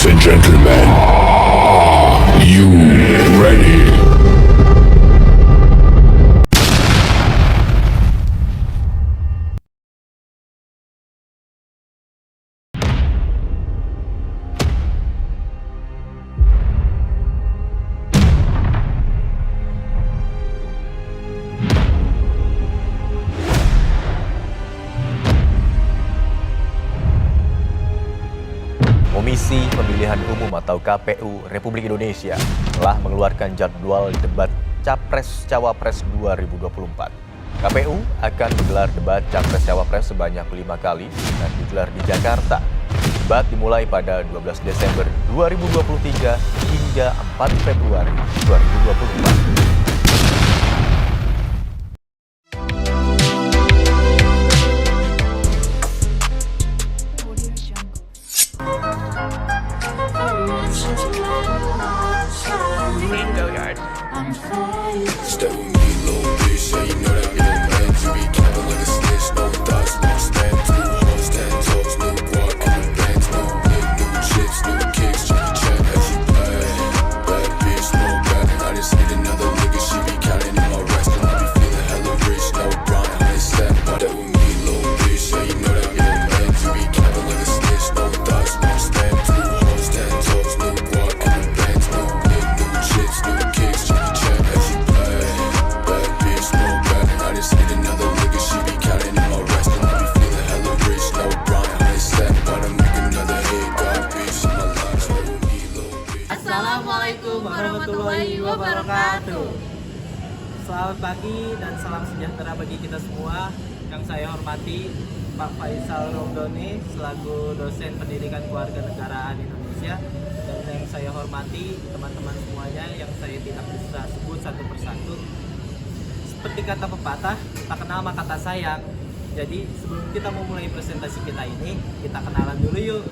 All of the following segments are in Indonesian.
and gentlemen, are you ready? Komisi Pemilihan Umum atau KPU Republik Indonesia telah mengeluarkan jadwal debat Capres-Cawapres 2024. KPU akan menggelar debat Capres-Cawapres sebanyak 5 kali dan digelar di Jakarta. Debat dimulai pada 12 Desember 2023 hingga 4 Februari 2024. Step with me, little bitch. Yeah, you know that we don't bend. You be capping like a snitch. No thoughts, no stand. New hoes, 10 toes, new guac, new bands, new whip, new chips, new kicks. Check, check, as you play. Bad bitch, no bad. I just hit another lick and she be counting in my rest. And I be feeling hella rich. No Brian, I ain't step. Step with me, little bitch. Yeah, you know that we don't bend. You be capping like a snitch. No thoughts, no stand. New hoes, 10 toes, new guac, new bands, new whip, new chips, new kicks. Check, check, as you play. Bad bitch, no bad. I just hit another lick and she be counting in my rest. And I be feeling hella rich. No Brian, I ain't step. About to make another hit. God bitch in my life. Step with me, little bitch. Assalamualaikum warahmatullahi wabarakatuh. Selamat pagi dan salam sejahtera bagi kita semua. Yang saya hormati Pak Faisal Romdoni selaku dosen pendidikan kewarganegaraan Indonesia, dan yang saya hormati teman-teman semuanya yang saya tidak bisa sebut satu persatu. Seperti kata pepatah, tak kenal maka tak sayang. Jadi sebelum kita memulai presentasi kita ini, kita kenalan dulu yuk.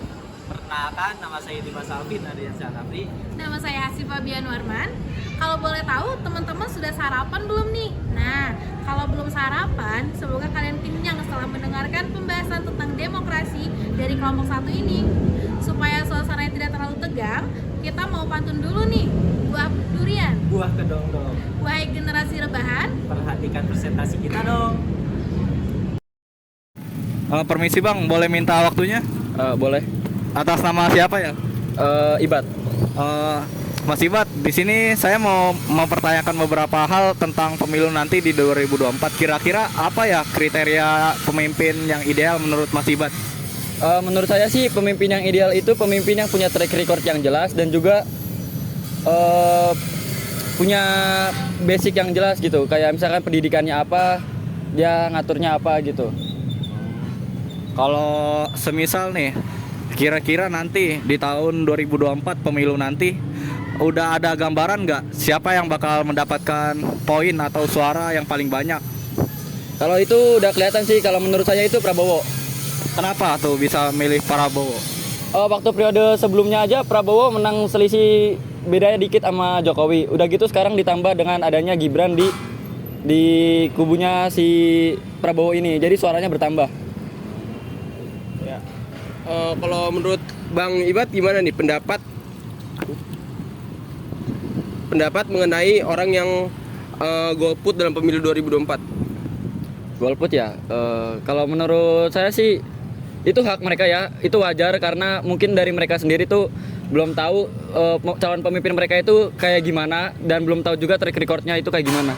Perkenalkan, nama saya Dimas Alvin Ardiansyah Nafri. Nama saya Hasifah Bian Warman. Kalau boleh tahu, teman-teman sudah sarapan belum nih? Nah, kalau belum sarapan, semoga kalian kenyang setelah mendengarkan pembahasan tentang demokrasi dari kelompok satu ini. Supaya suasananya tidak terlalu tegang, kita mau pantun dulu nih. Buah durian, Buah kedong-dong. wahai generasi rebahan. Perhatikan presentasi kita dong. Permisi bang, boleh minta waktunya? Boleh. Atas nama siapa ya? Ibad. Mas Ibad, di sini saya mau mempertanyakan beberapa hal tentang pemilu nanti di 2024. Kira-kira apa ya kriteria pemimpin yang ideal menurut Mas Ibad? Menurut saya sih pemimpin yang ideal itu pemimpin yang punya track record yang jelas dan juga punya basic yang jelas gitu. Kayak misalkan pendidikannya apa, dia ngaturnya apa gitu. Kalau semisal nih, kira-kira nanti di tahun 2024 pemilu nanti udah ada gambaran nggak siapa yang bakal mendapatkan poin atau suara yang paling banyak? Kalau itu udah kelihatan sih, kalau menurut saya itu Prabowo. Kenapa tuh bisa milih Prabowo? Waktu periode sebelumnya aja Prabowo menang selisih bedanya dikit sama Jokowi. Udah gitu sekarang ditambah dengan adanya Gibran di kubunya si Prabowo ini. Jadi suaranya bertambah. Kalau menurut Bang Ibad gimana nih pendapat mengenai orang yang golput dalam pemilu 2024? Golput ya, kalau menurut saya sih itu hak mereka ya, itu wajar karena mungkin dari mereka sendiri tuh belum tahu calon pemimpin mereka itu kayak gimana dan belum tahu juga track recordnya itu kayak gimana.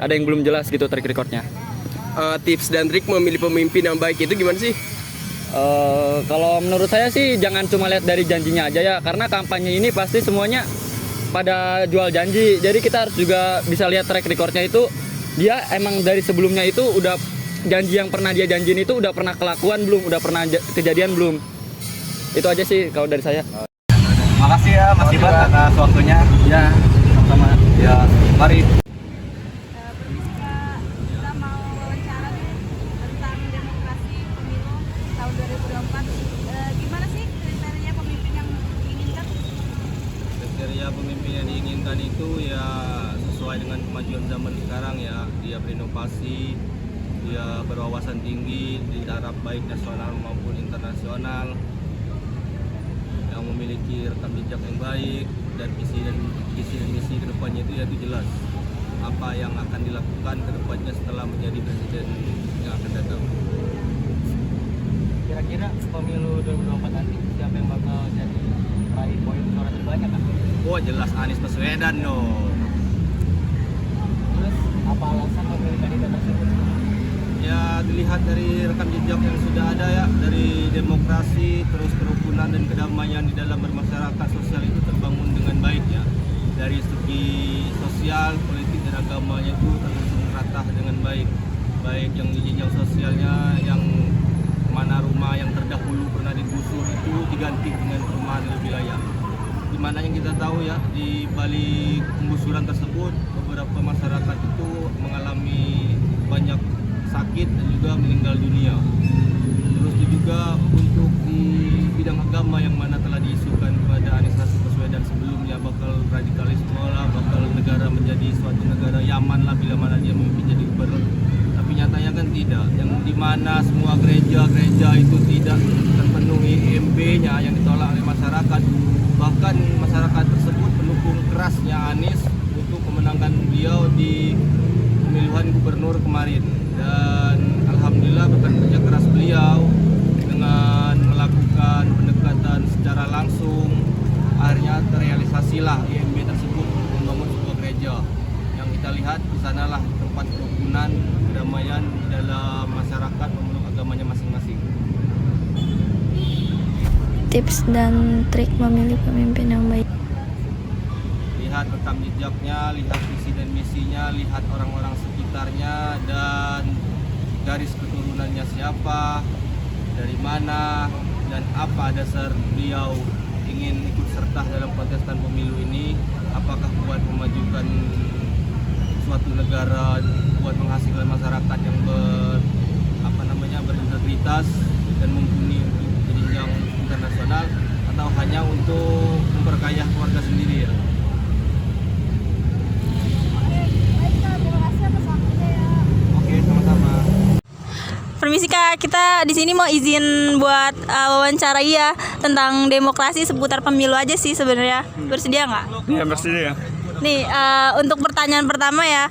Ada yang belum jelas gitu track recordnya. Tips dan trik memilih pemimpin yang baik itu gimana sih? Kalau menurut saya sih jangan cuma lihat dari janjinya aja ya, karena kampanye ini pasti semuanya pada jual janji. Jadi kita harus juga bisa lihat track recordnya itu dia emang dari sebelumnya itu udah janji yang pernah dia janjiin itu udah pernah kelakuan belum, udah pernah kejadian belum. Itu aja sih kalau dari saya. Makasih ya Mas Ibad atas waktunya. Ya, sama-sama. Ya, mari. Kita mau wawancara nih tentang demokrasi pemilu tahun 2024. Gimana sih kriteria pemimpin yang diinginkan? Kriteria pemimpin yang diinginkan itu ya sesuai dengan kemajuan zaman sekarang ya. Dia berinovasi, dia berwawasan tinggi di taraf baik nasional maupun internasional, yang memiliki jejak yang baik, dan visi dan misi kedepannya itu yaitu jelas apa yang akan dilakukan kedepannya setelah menjadi presiden yang akan datang. Kira-kira pemilu 2024 nanti siapa yang bakal jadi raih poin suara terbanyak kan? Oh jelas Anies Baswedan dong. Terus apa alasan memilih kandidat tersebut? Ya dilihat dari rekam jejak yang sudah ada ya, dari demokrasi, terus kerukunan dan kedamaian di dalam bermasyarakat, sosial itu terbangun dengan baik ya. Dari segi sosial, politik dan agamanya itu terusung rata dengan baik. Baik yang di jenjang sosialnya, yang mana rumah yang terdahulu pernah digusur itu diganti dengan perumahan yang lebih layak. Dimana yang kita tahu ya, di balik penggusuran tersebut beberapa masyarakat itu mengalami banyak sakit dan juga meninggal dunia. Terus juga untuk di bidang agama yang mana telah diisukan kepada Anies Baswedan sebelumnya, bakal radikalisme lah, bakal negara menjadi suatu negara Yaman lah bila mana dia memimpin jadi gubernur. Tapi nyatanya kan tidak, yang dimana semua gereja itu tidak terpenuhi IMB-nya yang ditolak oleh masyarakat. Bahkan masyarakat tersebut mendukung kerasnya Anies untuk memenangkan beliau di pemilihan gubernur kemarin. Dan alhamdulillah berkat kerja keras beliau dengan melakukan pendekatan secara langsung, akhirnya terrealisasilah IMB tersebut untuk membangun sebuah gereja. Yang kita lihat di sanalah tempat kerukunan, kedamaian dalam masyarakat memeluk agamanya masing-masing. Tips dan trik memilih pemimpin yang baik. Lihat rekam jejaknya, lihat visi dan misinya, lihat orang-orang sekitarnya, dan garis keturunannya siapa, dari mana, dan apa dasar beliau ingin ikut serta dalam kontestan pemilu ini. Apakah buat memajukan suatu negara, buat menghasilkan masyarakat yang berintegritas dan mumpuni untuk jenjang internasional, atau hanya untuk memperkaya keluarga sendiri ya. Oke, sama-sama. Permisi Kak, kita di sini mau izin buat wawancara ya tentang demokrasi seputar pemilu aja sih sebenarnya. Bersedia nggak? Iya, bersedia. Nih, untuk pertanyaan pertama ya,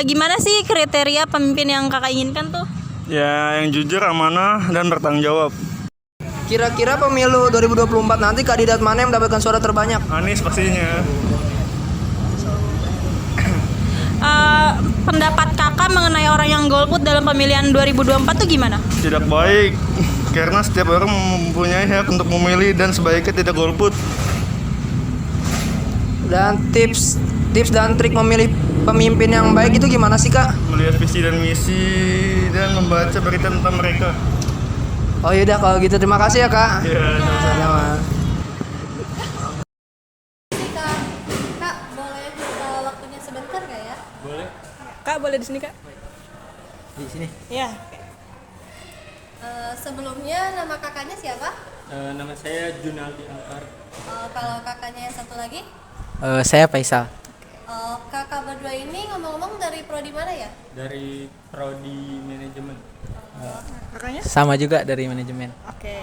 gimana sih kriteria pemimpin yang Kakak inginkan tuh? Ya, yang jujur, amanah, dan bertanggung jawab. Kira-kira pemilu 2024 nanti kandidat mana yang mendapatkan suara terbanyak? Anies pastinya. Pendapat Kakak mengenai orang yang golput dalam pemilihan 2024 tuh gimana? Tidak baik, karena setiap orang mempunyai hak untuk memilih dan sebaiknya tidak golput. Dan tips dan trik memilih pemimpin yang baik itu gimana sih Kak? Melihat visi dan misi dan membaca berita tentang mereka. Oh yaudah kalau gitu terima kasih ya Kak. Iya, sama-sama. Kak, boleh minta waktunya sebentar nggak ya? Boleh? Kak, boleh di sini Kak? Di sini. Iya. Sebelumnya nama kakaknya siapa? Nama saya Junaldi Angkar. Kalau kakaknya yang satu lagi? Saya Faisal. Kakak berdua ini ngomong-ngomong dari prodi mana ya? Dari Prodi Manajemen. Kakaknya? Sama juga dari manajemen. Oke.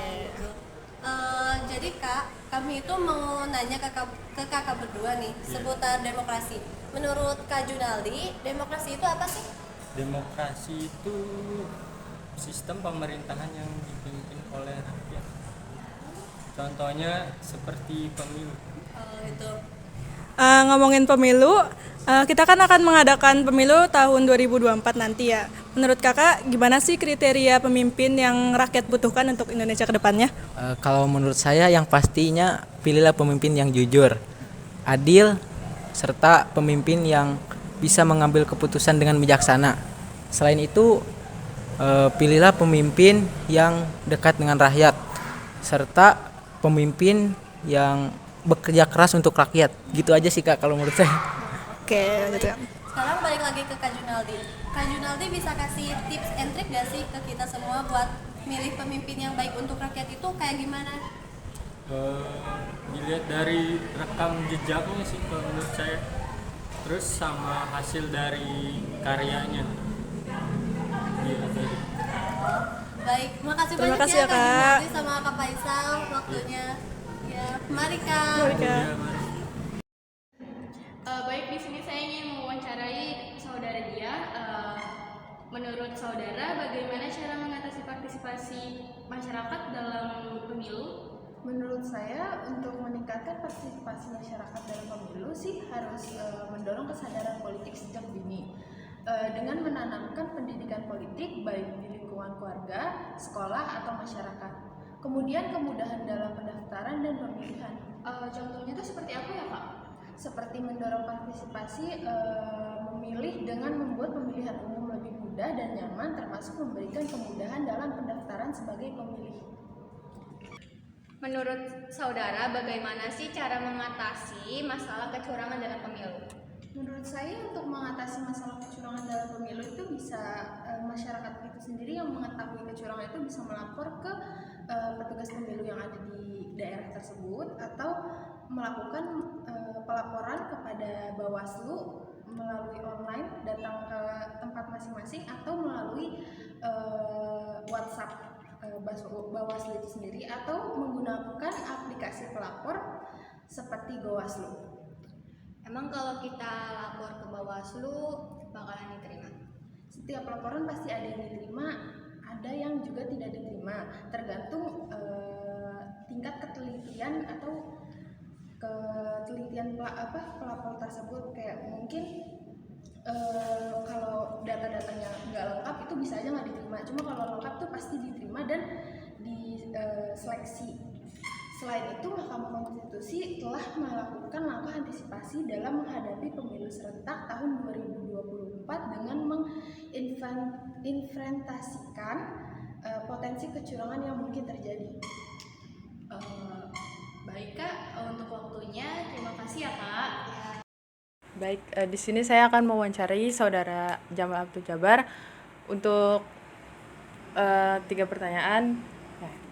Jadi Kak, kami itu mau nanya ke kakak berdua nih seputar demokrasi. Menurut Kak Junaldi, demokrasi itu apa sih? Demokrasi itu sistem pemerintahan yang dipimpin oleh rakyat. Contohnya seperti pemilu. Itu. Ngomongin pemilu, kita kan akan mengadakan pemilu tahun 2024 nanti ya. Menurut Kakak, gimana sih kriteria pemimpin yang rakyat butuhkan untuk Indonesia ke depannya? Kalau menurut saya yang pastinya pilihlah pemimpin yang jujur, adil, serta pemimpin yang bisa mengambil keputusan dengan bijaksana. Selain itu, pilihlah pemimpin yang dekat dengan rakyat, serta pemimpin yang bekerja keras untuk rakyat. Gitu aja sih Kak kalau menurut saya. Oke, gitu ya. Sekarang balik lagi ke Kak Junaldi. Kak Junaldi bisa kasih tips and trick gak sih ke kita semua buat milih pemimpin yang baik untuk rakyat itu kayak gimana? Dilihat dari rekam jejaknya sih kalau menurut saya. Terus sama hasil dari karyanya. Iya tadi. Baik, makasih Terima banyak kasih ya ya, Kak Kak. Junaldi sama Kak Faisal waktunya. Ya, mari Kak. Baik, di sini saya ingin mewawancarai saudara dia. Menurut saudara, bagaimana cara mengatasi partisipasi masyarakat dalam pemilu? Menurut saya, untuk meningkatkan partisipasi masyarakat dalam pemilu sih harus mendorong kesadaran politik sejak dini dengan menanamkan pendidikan politik baik di lingkungan keluarga, sekolah, atau masyarakat. Kemudian kemudahan dalam pendaftaran dan pemilihan. Contohnya itu seperti apa ya, Kak? Seperti mendorong partisipasi memilih dengan membuat pemilihan umum lebih mudah dan nyaman, termasuk memberikan kemudahan dalam pendaftaran sebagai pemilih. Menurut saudara, bagaimana sih cara mengatasi masalah kecurangan dalam pemilu? Menurut saya, untuk mengatasi masalah kecurangan dalam pemilu itu bisa masyarakat itu sendiri yang mengetahui kecurangan itu bisa melapor ke petugas pemilu yang ada di daerah tersebut atau melakukan pelaporan kepada Bawaslu melalui online, datang ke tempat masing-masing atau melalui WhatsApp Bawaslu itu sendiri atau menggunakan aplikasi pelapor seperti Gowaslu. Emang kalau kita lapor ke Bawaslu bakalan diterima? Setiap laporan pasti ada yang diterima, ada yang juga tidak diterima, tergantung tingkat ketelitian atau pelapor tersebut. Kayak mungkin kalau data-datanya nggak lengkap itu bisa aja nggak diterima, cuma kalau lengkap tuh pasti diterima dan diseleksi. Selain itu, Mahkamah Konstitusi telah melakukan langkah antisipasi dalam menghadapi pemilu serentak tahun 2024 dengan menginventarisasikan potensi kecurangan yang mungkin terjadi. Baik Kak, untuk waktunya terima kasih ya Kak. Baik, di sini saya akan mewawancarai saudara Jamal Abdul Jabar untuk 3 pertanyaan.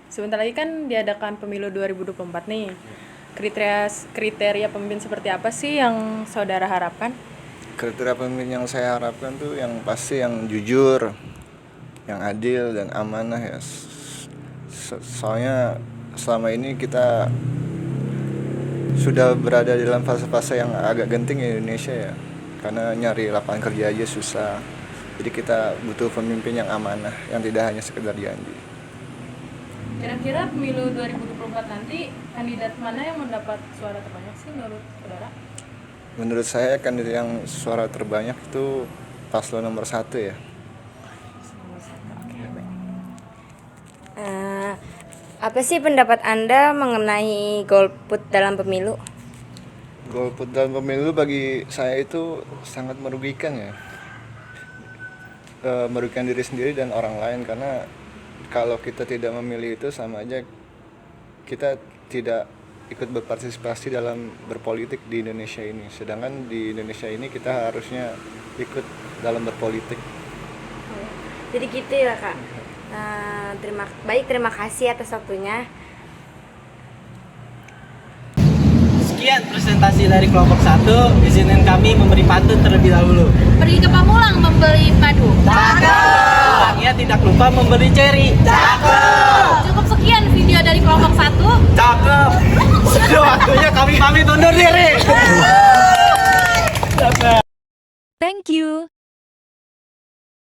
Sebentar lagi kan diadakan pemilu 2024 nih. Kriteria pemimpin seperti apa sih yang saudara harapkan? Kriteria pemimpin yang saya harapkan tuh yang pasti yang jujur, yang adil dan amanah ya. Soalnya selama ini kita sudah berada dalam fase-fase yang agak genting di Indonesia ya. Karena nyari lapangan kerja aja susah. Jadi kita butuh pemimpin yang amanah, yang tidak hanya sekedar janji. Kira-kira pemilu 2024 nanti kandidat mana yang mendapat suara terbanyak sih menurut saudara? Menurut saya kandidat yang suara terbanyak itu paslon nomor 1 ya. Apa sih pendapat Anda mengenai golput dalam pemilu? Golput dalam pemilu bagi saya itu sangat merugikan ya. Merugikan diri sendiri dan orang lain, karena kalau kita tidak memilih itu sama aja kita tidak ikut berpartisipasi dalam berpolitik di Indonesia ini. Sedangkan di Indonesia ini kita harusnya ikut dalam berpolitik. Jadi gitu ya Kak. Terima kasih atas waktunya. Sekian presentasi dari kelompok 1. Izinin kami memberi pantun terlebih dahulu. Pergi ke Pamulang membeli madu. Pulangnya tidak lupa membeli ceri. Cukup sekian video dari kelompok 1. Cakep. Sudah waktunya kami pamit undur diri. Thank you.